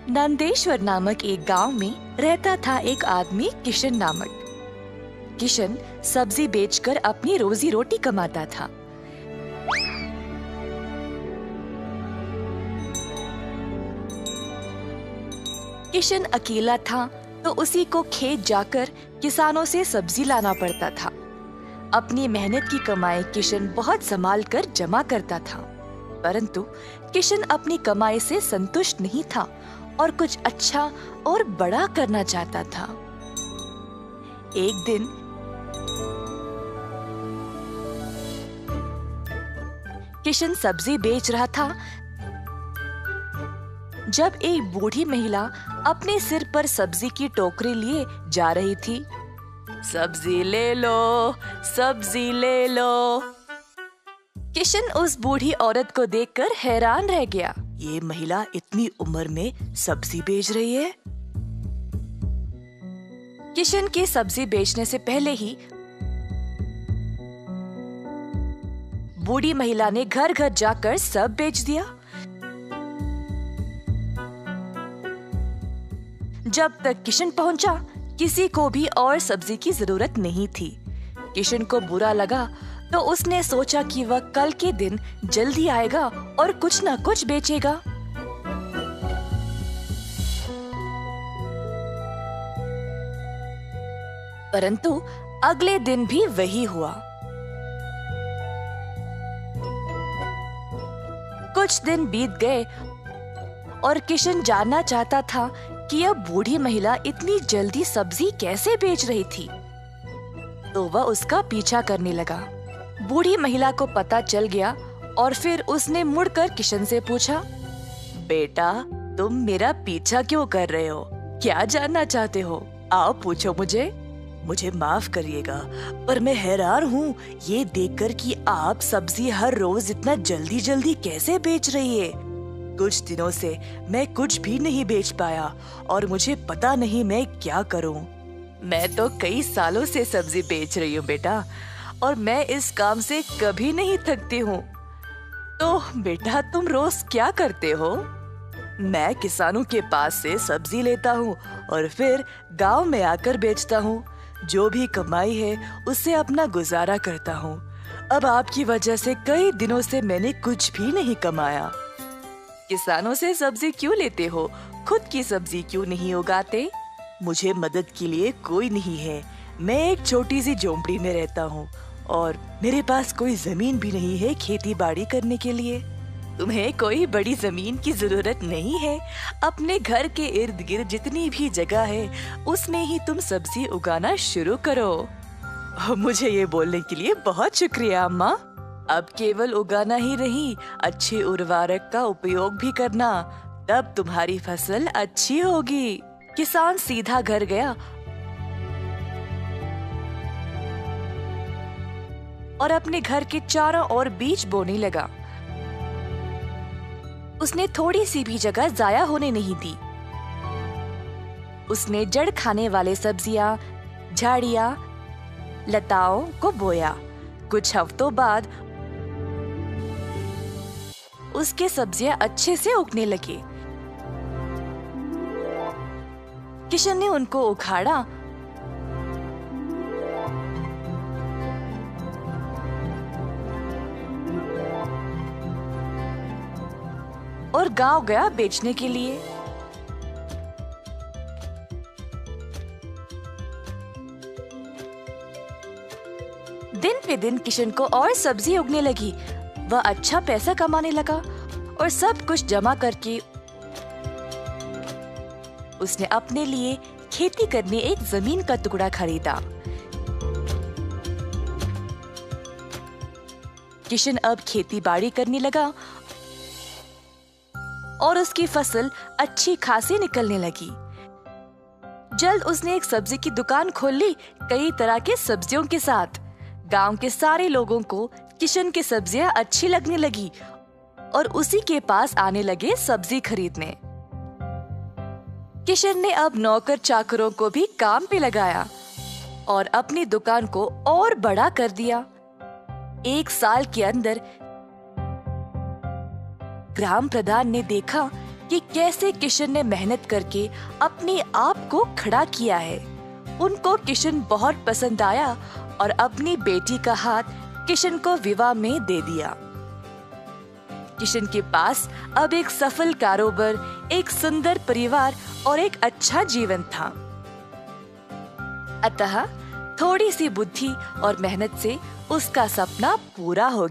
नंदेश्वर नामक एक गांव में रहता था एक आदमी किशन नामक। किशन सब्जी बेचकर अपनी रोजी रोटी कमाता था। किशन अकेला था तो उसी को खेत जाकर किसानों से सब्जी लाना पड़ता था। अपनी मेहनत की कमाई किशन बहुत संभाल कर जमा करता था, परंतु किशन अपनी कमाई से संतुष्ट नहीं था और कुछ अच्छा और बड़ा करना चाहता था। एक दिन किशन सब्जी बेच रहा था जब एक बूढ़ी महिला अपने सिर पर सब्जी की टोकरी लिए जा रही थी। सब्जी ले लो, सब्जी ले लो। किशन उस बूढ़ी औरत को देखकर हैरान रह गया। ये महिला इतनी उम्र में सब्जी बेच रही है। किशन के सब्जी बेचने से पहले ही बूढ़ी महिला ने घर घर जाकर सब बेच दिया। जब तक किशन पहुंचा, किसी को भी और सब्जी की जरूरत नहीं थी। किशन को बुरा लगा तो उसने सोचा कि वह कल के दिन जल्दी आएगा और कुछ न कुछ बेचेगा। परंतु अगले दिन भी वही हुआ। कुछ दिन बीत गए और किशन जानना चाहता था कि यह बूढ़ी महिला इतनी जल्दी सब्जी कैसे बेच रही थी, तो वह उसका पीछा करने लगा। बूढ़ी महिला को पता चल गया और फिर उसने मुड़कर किशन से पूछा, बेटा, तुम मेरा पीछा क्यों कर रहे हो? क्या जानना चाहते हो? आओ पूछो मुझे माफ करिएगा, पर मैं हैरान हूँ ये देखकर कि आप सब्जी हर रोज इतना जल्दी जल्दी कैसे बेच रही है। कुछ दिनों से मैं कुछ भी नहीं बेच पाया और मुझे पता नहीं मैं क्या करूं। मैं तो कई सालों से सब्जी बेच रही हूँ बेटा, और मैं इस काम से कभी नहीं थकती हूँ। तो बेटा, तुम रोज क्या करते हो? मैं किसानों के पास से सब्जी लेता हूँ और फिर गांव में आकर बेचता हूँ। जो भी कमाई है उससे अपना गुजारा करता हूँ। अब आपकी वजह से कई दिनों से मैंने कुछ भी नहीं कमाया। किसानों से सब्जी क्यों लेते हो? खुद की सब्जी क्यों नहीं उगाते? मुझे मदद के लिए कोई नहीं है। मैं एक छोटी सी झोंपड़ी में रहता हूँ और मेरे पास कोई जमीन भी नहीं है खेती बाड़ी करने के लिए। तुम्हें कोई बड़ी जमीन की जरूरत नहीं है। अपने घर के इर्द गिर्द जितनी भी जगह है उसमें ही तुम सब्जी उगाना शुरू करो। मुझे ये बोलने के लिए बहुत शुक्रिया अम्मा। अब केवल उगाना ही नहीं, अच्छे उर्वरक का उपयोग भी करना, तब तुम्हारी फसल अच्छी होगी। किसान सीधा घर गया और अपने घर के चारों ओर बीज बोने लगा। उसने थोड़ी सी भी जगह जाया होने नहीं दी। उसने जड़ खाने वाले सब्जियां, झाड़ियां, लताओं को बोया। कुछ हफ्तों बाद उसके सब्जियां अच्छे से उगने लगी। किशन ने उनको उखाड़ा और गांव गया बेचने के लिए। दिन पे दिन किशन को और सब्जी उगने लगी। वह अच्छा पैसा कमाने लगा और सब कुछ जमा करके उसने अपने लिए खेती करने एक जमीन का टुकड़ा खरीदा। किशन अब खेती बाड़ी करने लगा और उसकी फसल अच्छी खासी निकलने लगी। जल्द उसने एक सब्जी की दुकान खोल ली, कई तरह के सब्जियों के साथ। गांव के सारे लोगों को किशन की सब्जियां अच्छी लगने लगी और उसी के पास आने लगे सब्जी खरीदने। किशन ने अब नौकर चाकरों को भी काम पे लगाया और अपनी दुकान को और बड़ा कर दिया। एक साल के अंदर ग्राम प्रधान ने देखा कि कैसे किशन ने मेहनत करके अपने आप को खड़ा किया है। उनको किशन बहुत पसंद आया और अपनी बेटी का हाथ किशन को विवाह में दे दिया। किशन के पास अब एक सफल कारोबार, एक सुंदर परिवार और एक अच्छा जीवन था। अतः थोड़ी सी बुद्धि और मेहनत से उसका सपना पूरा हो गया।